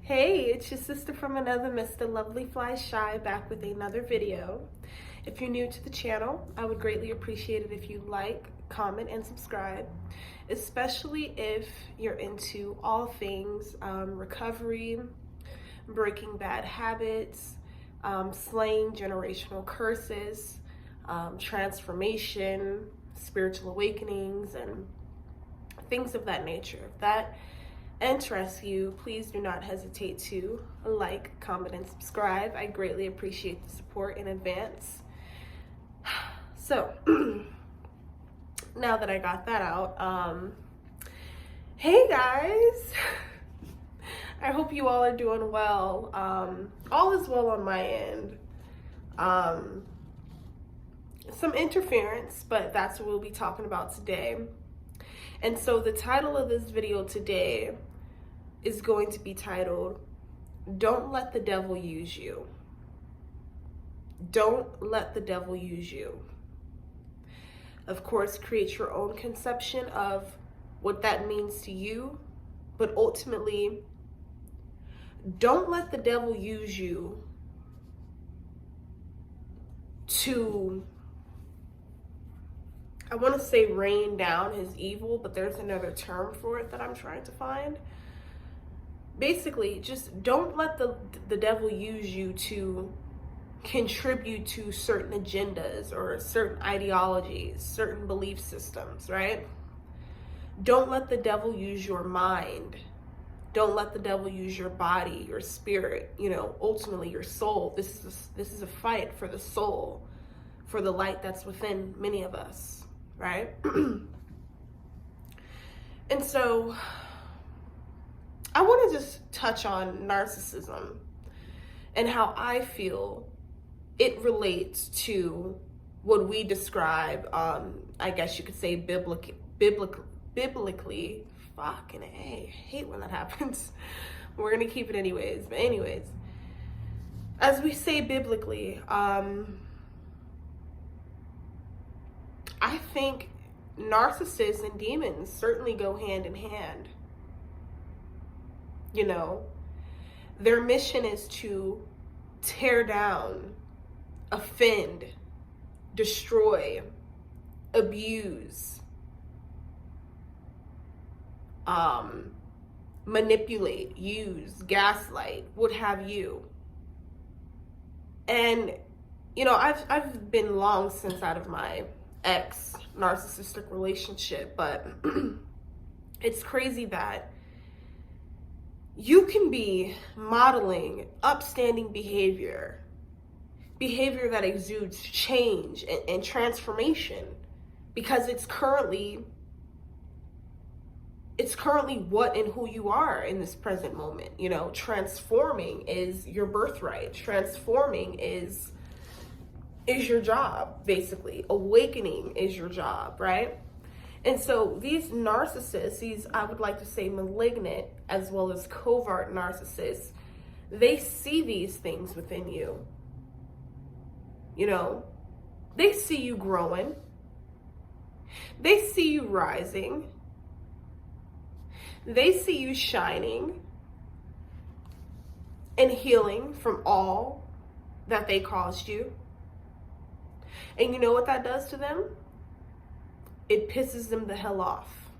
Hey, it's your sister from another Mr. Lovely Fly Shy back with another video. If you're new to the channel, I would greatly appreciate it if you like, comment, and subscribe, especially if you're into all things recovery, breaking bad habits, slaying generational curses, transformation, spiritual awakenings, and things of that nature. If that interests you, please do not hesitate to like, comment, and subscribe. I greatly appreciate the support in advance. So, now that I got that out, hey guys! I hope you all are doing well. All is well on my end. Some interference, but that's what we'll be talking about today. And so the title of this video today is going to be titled, Don't Let the Devil Use You. Don't let the devil use you. Of course, create your own conception of what that means to you, but ultimately, don't let the devil use you to, I want to say rain down his evil, but there's another term for it that I'm trying to find. Basically, just don't let the devil use you to contribute to certain agendas or certain ideologies, certain belief systems, right? Don't let the devil use your mind. Don't let the devil use your body, your spirit, ultimately your soul. This is a fight for the soul, for the light that's within many of us, right? And so I want to just touch on narcissism and how I feel it relates to what we describe, I guess you could say biblically, fucking A, I hate when that happens. We're going to keep it anyways. But anyways, as we say biblically, I think narcissists and demons certainly go hand in hand. Their mission is to tear down, offend, destroy, abuse, manipulate, use, gaslight, what have you. And I've been long since out of my ex narcissistic relationship, but it's crazy that you can be modeling upstanding behavior that exudes change and transformation, because it's currently what and who you are in this present moment. Transforming is your birthright. Transforming is your job, basically. Awakening is your job, right? And so these narcissists, I would like to say malignant as well as covert narcissists, they see these things within you. They see you growing. They see you rising. They see you shining and healing from all that they caused you. And you know what that does to them? It pisses them the hell off.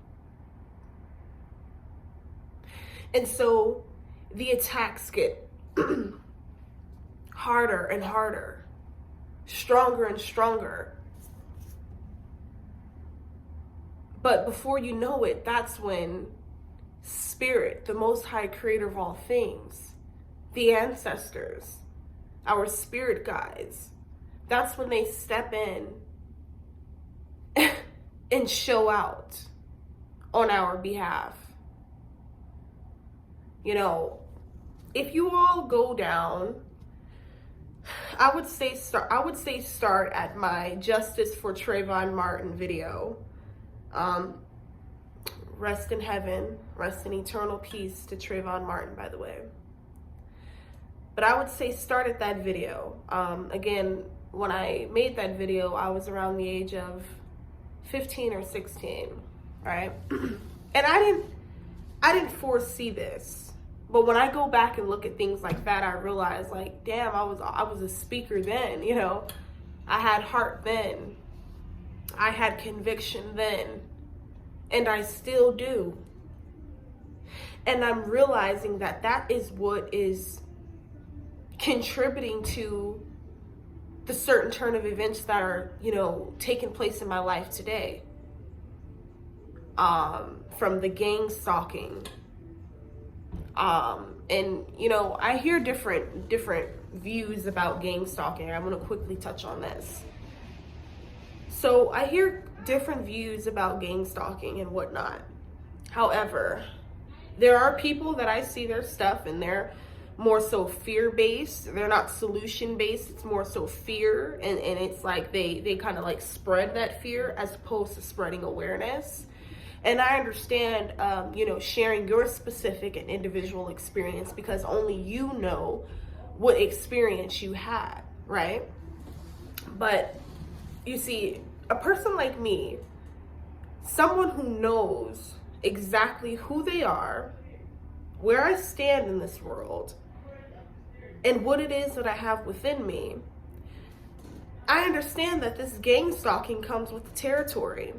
And so the attacks get harder and harder, stronger and stronger. But before you know it, that's when Spirit, the Most High Creator of all things, the ancestors, our spirit guides, that's when they step in and show out on our behalf. If you all go down, I would say start at my Justice for Trayvon Martin video. Rest in heaven, rest in eternal peace to Trayvon Martin, by the way. But I would say start at that video. Again, when I made that video, I was around the age of 15 or 16, right? And I didn't foresee this. But when I go back and look at things like that, I realize, like, damn, I was a speaker then, you know. I had heart then. I had conviction then. And I still do. And I'm realizing that that is what is contributing to the certain turn of events that are, you know, taking place in my life today. From the gang stalking. And, you know, I hear different views about gang stalking. I want to quickly touch on this. So I hear different views about gang stalking and whatnot. However, there are people that I see their stuff and they're more so fear-based. They're not solution-based. It's more so fear. And it's like they kind of like spread that fear as opposed to spreading awareness. And I understand, you know, sharing your specific and individual experience because only you know what experience you had, right? But you see, a person like me, someone who knows exactly who they are, where I stand in this world, and what it is that I have within me, I understand that this gang stalking comes with the territory.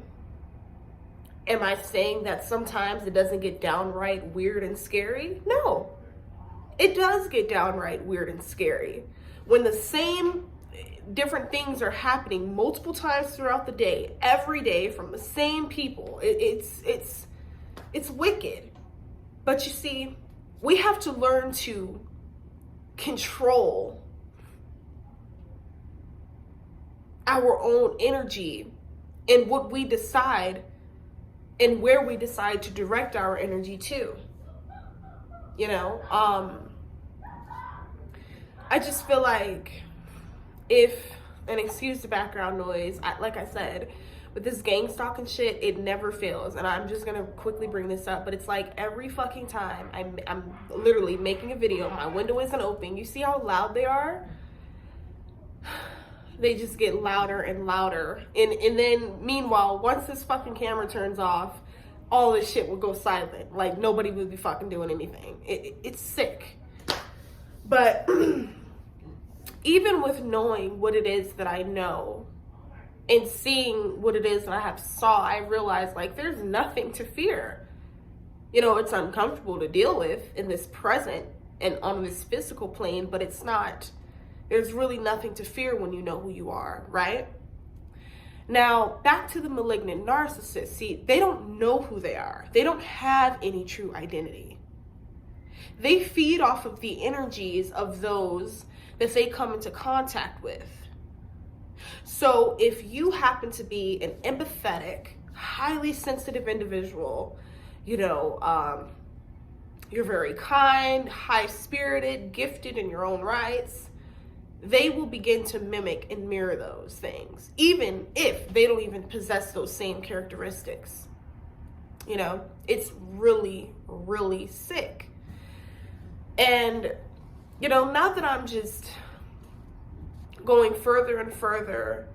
Am I saying that sometimes it doesn't get downright weird and scary? No, it does get downright weird and scary. When the same different things are happening multiple times throughout the day, every day from the same people, it's wicked. But you see, we have to learn to control our own energy and what we decide and where we decide to direct our energy to. You know, I just feel like and excuse the background noise, like I said, with this gang stalking shit, it never fails. And I'm just gonna quickly bring this up, but it's like every fucking time I'm literally making a video, my window isn't open. You see how loud they are? They just get louder and louder. And then meanwhile, once this fucking camera turns off, all this shit will go silent. Like nobody would be fucking doing anything. It's sick. But even with knowing what it is that I know and seeing what it is that I have saw, I realized like there's nothing to fear. You know, it's uncomfortable to deal with in this present and on this physical plane, but it's not. There's really nothing to fear when you know who you are, right? Now, back to the malignant narcissist. See, they don't know who they are. They don't have any true identity. They feed off of the energies of those that they come into contact with. So if you happen to be an empathetic, highly sensitive individual, you know, you're very kind, high-spirited, gifted in your own rights, they will begin to mimic and mirror those things, even if they don't even possess those same characteristics. You know, it's really, really sick. And, you know, now that I'm just going further and further,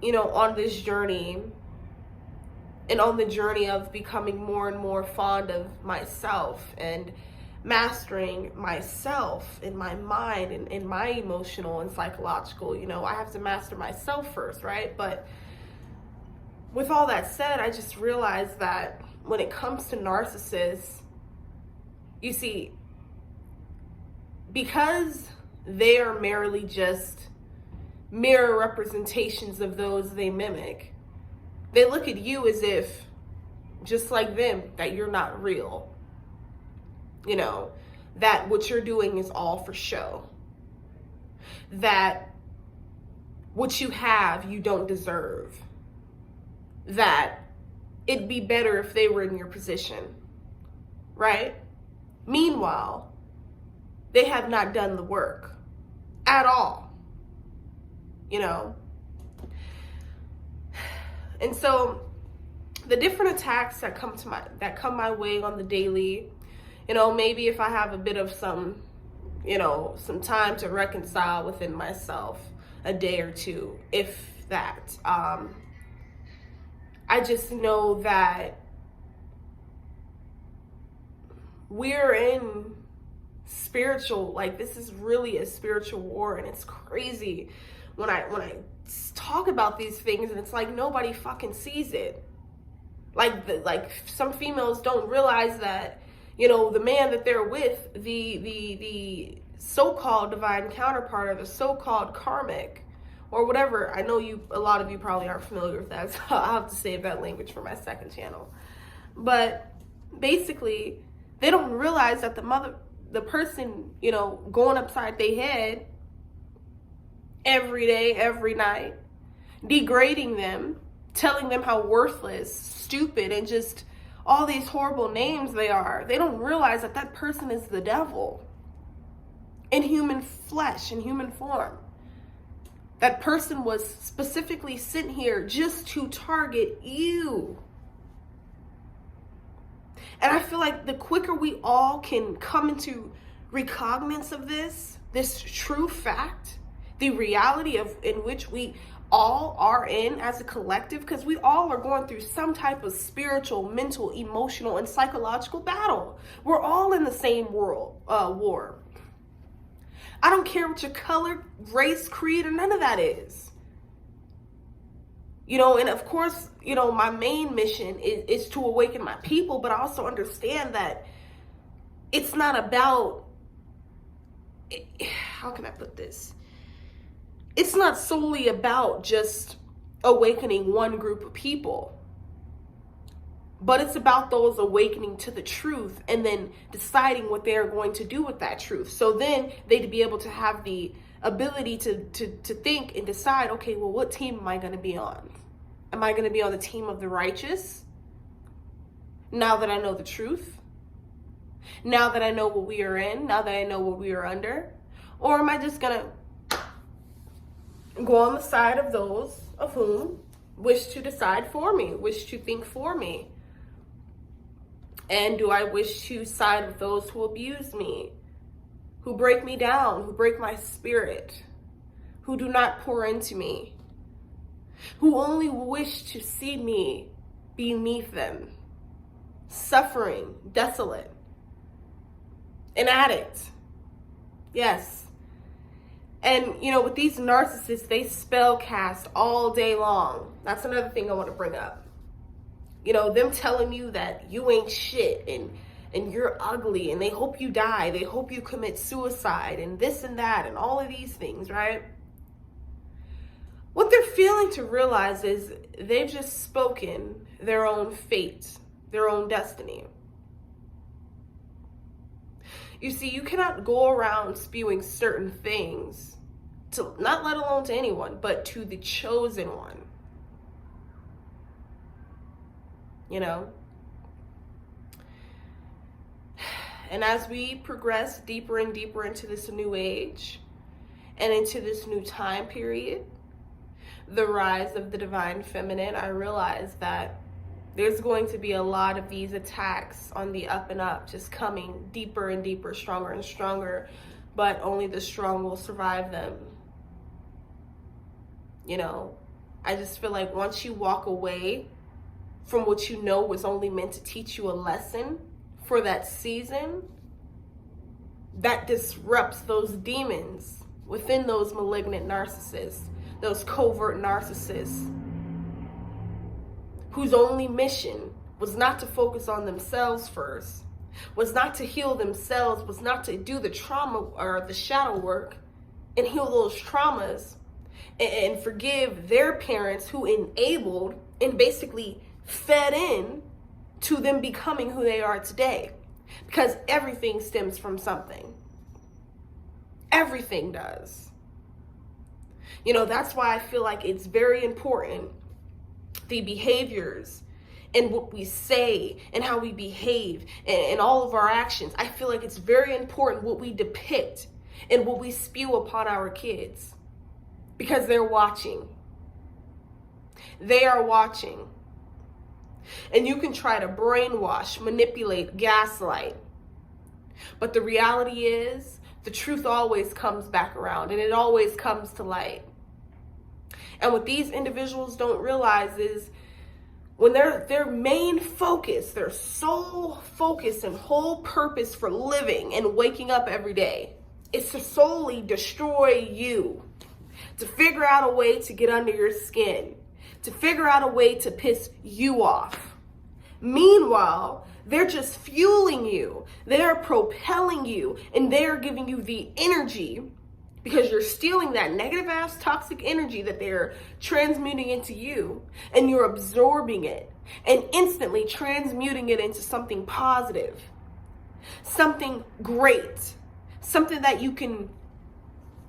you know, on this journey and on the journey of becoming more and more fond of myself and mastering myself in my mind and in my emotional and psychological, you know, I have to master myself first, right? But with all that said, I just realized that when it comes to narcissists, you see, because they are merely just mirror representations of those they mimic, they look at you as if, just like them, that you're not real. You know, that what you're doing is all for show. That what you have, you don't deserve. That it'd be better if they were in your position, right? Meanwhile, they have not done the work at all, you know? And so the different attacks that come my way on the daily, you know, maybe if I have a bit of some, you know, some time to reconcile within myself, a day or two, if that. I just know that we're in spiritual, like, this is really a spiritual war, and it's crazy when I talk about these things, and it's like nobody fucking sees it. Like some females don't realize that, you know, the man that they're with, the so-called divine counterpart, or the so-called karmic, or whatever. I know a lot of you probably aren't familiar with that, so I'll have to save that language for my second channel. But basically, they don't realize that the person, you know, going upside their head every day, every night, degrading them, telling them how worthless, stupid, and just all these horrible names they are. They don't realize that that person is the devil in human flesh, in human form. That person was specifically sent here just to target you. And I feel like the quicker we all can come into recognizance of this true fact, the reality in which we all are in as a collective, because we all are going through some type of spiritual, mental, emotional, and psychological battle. We're all in the same war. I don't care what your color, race, creed, or none of that is. You know, and of course, you know, my main mission is to awaken my people, but I also understand that it's not about, how can I put this? It's not solely about just awakening one group of people, but it's about those awakening to the truth and then deciding what they're going to do with that truth. So then they'd be able to have the ability to think and decide, okay, well, what team am I going to be on? Am I going to be on the team of the righteous? Now that I know the truth? Now that I know what we are in? Now that I know what we are under? Or am I just going to go on the side of those of whom wish to decide for me, wish to think for me? And do I wish to side with those who abuse me, who break me down, who break my spirit, who do not pour into me, who only wish to see me beneath them, suffering, desolate, an addict? Yes. And, you know, with these narcissists, they spell cast all day long. That's another thing I want to bring up. You know, them telling you that you ain't shit and you're ugly, and they hope you die. They hope you commit suicide and this and that and all of these things, right? What they're failing to realize is they've just spoken their own fate, their own destiny. You see, you cannot go around spewing certain things, to not let alone to anyone, but to the chosen one. You know? And as we progress deeper and deeper into this new age and into this new time period, the rise of the divine feminine, I realize that there's going to be a lot of these attacks on the up and up, just coming deeper and deeper, stronger and stronger, but only the strong will survive them. You know, I just feel like once you walk away from what you know was only meant to teach you a lesson for that season, that disrupts those demons within those malignant narcissists, those covert narcissists, whose only mission was not to focus on themselves first, was not to heal themselves, was not to do the trauma or the shadow work and heal those traumas and forgive their parents who enabled and basically fed in to them becoming who they are today. Because everything stems from something. Everything does. You know, that's why I feel like it's very important, the behaviors and what we say and how we behave and all of our actions. I feel like it's very important what we depict and what we spew upon our kids, because they're watching. They are watching. And you can try to brainwash, manipulate, gaslight. But the reality is, the truth always comes back around, and it always comes to light. And what these individuals don't realize is when their main focus, their sole focus and whole purpose for living and waking up every day is to solely destroy you, to figure out a way to get under your skin, to figure out a way to piss you off. Meanwhile, they're just fueling you, they're propelling you, and they're giving you the energy, because you're stealing that negative ass toxic energy that they're transmuting into you, and you're absorbing it and instantly transmuting it into something positive, something great, something that you can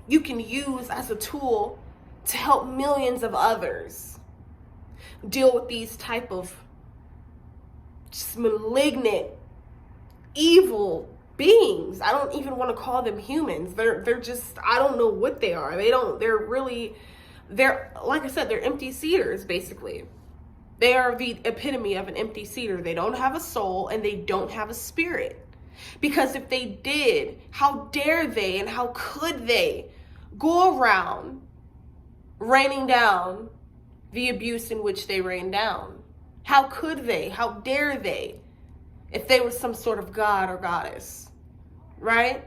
use as a tool to help millions of others deal with these type of just malignant, evil beings. I don't even want to call them humans. They're just, I don't know what they are. They're like I said, they're empty seaters, basically. They are the epitome of an empty seater. They don't have a soul and they don't have a spirit. Because if they did, how dare they and how could they go around raining down the abuse in which they rain down? How could they? How dare they? If they were some sort of god or goddess, right?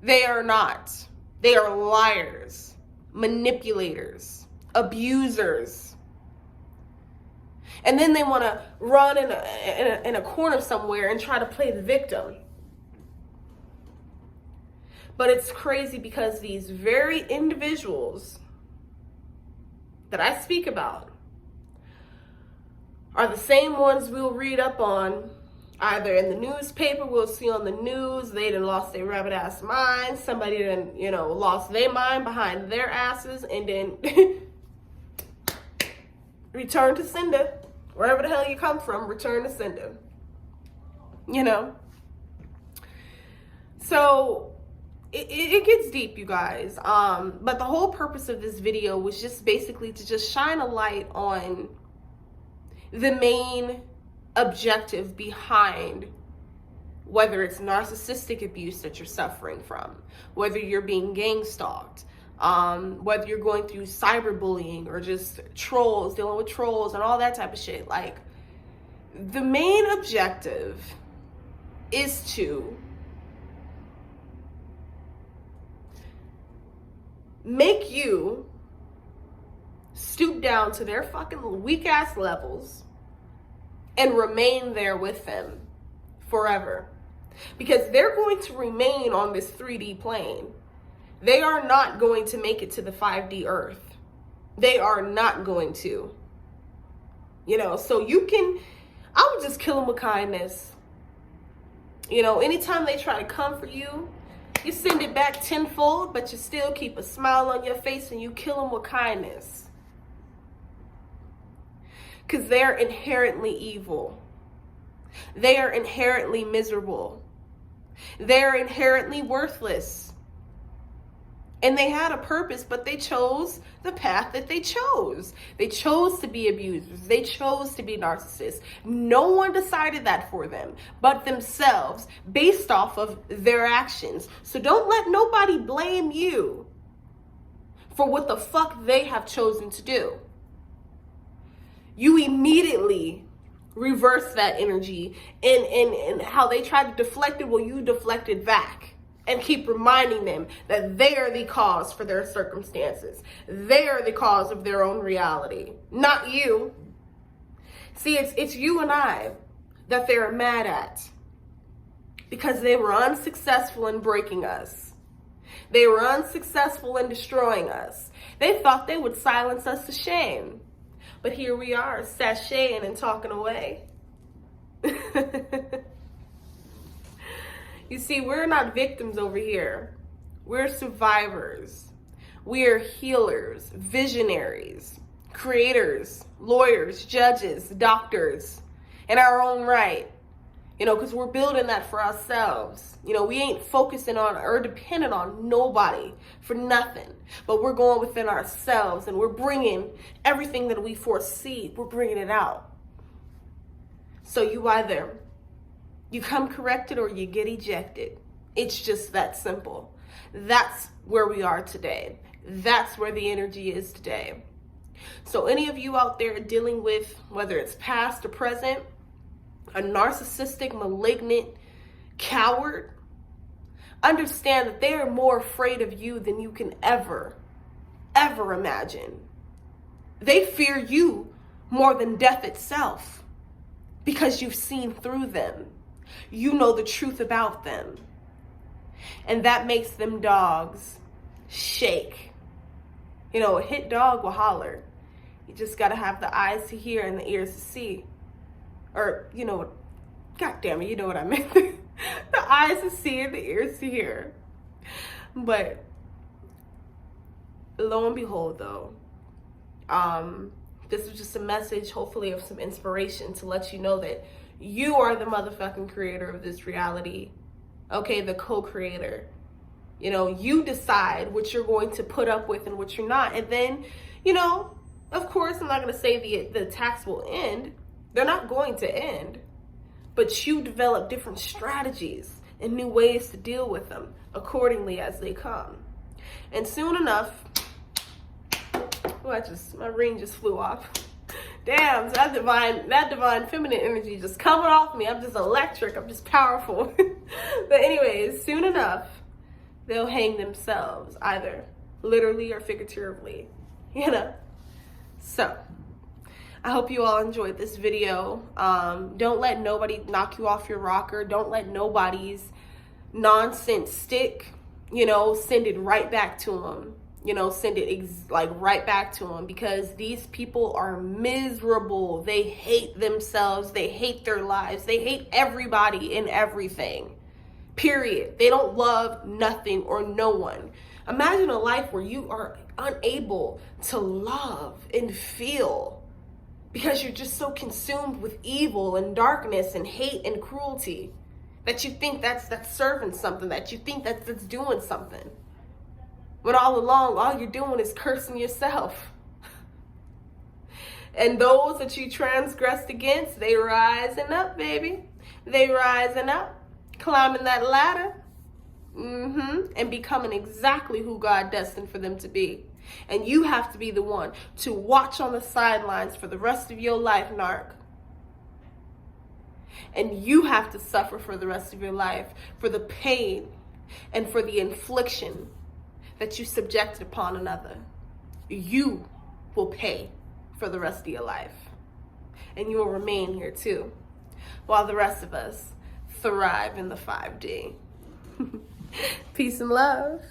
They are not. They are liars, manipulators, abusers. And then they want to run in a corner somewhere and try to play the victim. But it's crazy because these very individuals that I speak about are the same ones we'll read up on either in the newspaper. We'll see on the news they done lost their rabbit ass mind. Somebody done, lost their mind behind their asses and then return to sender. Wherever the hell you come from, return to sender. So it gets deep, you guys. But the whole purpose of this video was just basically to just shine a light on the main objective behind whether it's narcissistic abuse that you're suffering from, whether you're being gang stalked, whether you're going through cyberbullying or just trolls, dealing with trolls and all that type of shit. Like, the main objective is to make you stoop down to their fucking weak ass levels and remain there with them forever. Because they're going to remain on this 3D plane. They are not going to make it to the 5D earth. They are not going to. So I would just kill them with kindness. Anytime they try to come for you, you send it back tenfold, but you still keep a smile on your face and you kill them with kindness. Because they're inherently evil. They are inherently miserable. They're inherently worthless. And they had a purpose, but they chose the path that they chose. They chose to be abusers. They chose to be narcissists. No one decided that for them but themselves based off of their actions. So don't let nobody blame you for what the fuck they have chosen to do. You immediately reverse that energy and how they tried to deflect it, well, you deflected back. And keep reminding them that they are the cause for their circumstances. They are the cause of their own reality, not you. See, it's you and I that they're mad at because they were unsuccessful in breaking us. They were unsuccessful in destroying us. They thought they would silence us to shame. But here we are, sashaying and talking away. You see, we're not victims over here. We're survivors. We are healers, visionaries, creators, lawyers, judges, doctors, in our own right. Because we're building that for ourselves. We ain't focusing on or dependent on nobody for nothing. But we're going within ourselves and we're bringing everything that we foresee, we're bringing it out. So you either you come corrected or you get ejected. It's just that simple. That's where we are today. That's where the energy is today. So any of you out there dealing with, whether it's past or present, a narcissistic, malignant coward, understand that they are more afraid of you than you can ever imagine. They fear you more than death itself because you've seen through them. You know the truth about them. And that makes them dogs shake. You know, a hit dog will holler. You just got to have the eyes to hear and the ears to see. Or, you know, God damn it, you know what I meant. The eyes to see and the ears to hear. But lo and behold, though, this was just a message, hopefully, of some inspiration to let you know that you are the motherfucking creator of this reality. Okay, the co-creator. You know, you decide what you're going to put up with and what you're not. And then, you know, of course, I'm not going to say the attacks will end. They're not going to end. But you develop different strategies and new ways to deal with them accordingly as they come. And soon enough, my ring just flew off. Damn, that divine feminine energy just coming off me. I'm just electric. I'm just powerful. But anyways, soon enough, they'll hang themselves, either literally or figuratively, you know? So, I hope you all enjoyed this video. Don't let nobody knock you off your rocker. Don't let nobody's nonsense stick. You know, send it right back to them. You know, send it right back to them, because these people are miserable. They hate themselves. They hate their lives. They hate everybody and everything. Period. They don't love nothing or no one. Imagine a life where you are unable to love and feel because you're just so consumed with evil and darkness and hate and cruelty that you think that's serving something, that you think that's doing something. But all along, all you're doing is cursing yourself. And those that you transgressed against, they rising up, baby. They rising up, climbing that ladder, and becoming exactly who God destined for them to be. And you have to be the one to watch on the sidelines for the rest of your life, narc. And you have to suffer for the rest of your life for the pain and for the infliction that you subjected upon another. You will pay for the rest of your life. And you will remain here too, while the rest of us thrive in the 5D. Peace and love.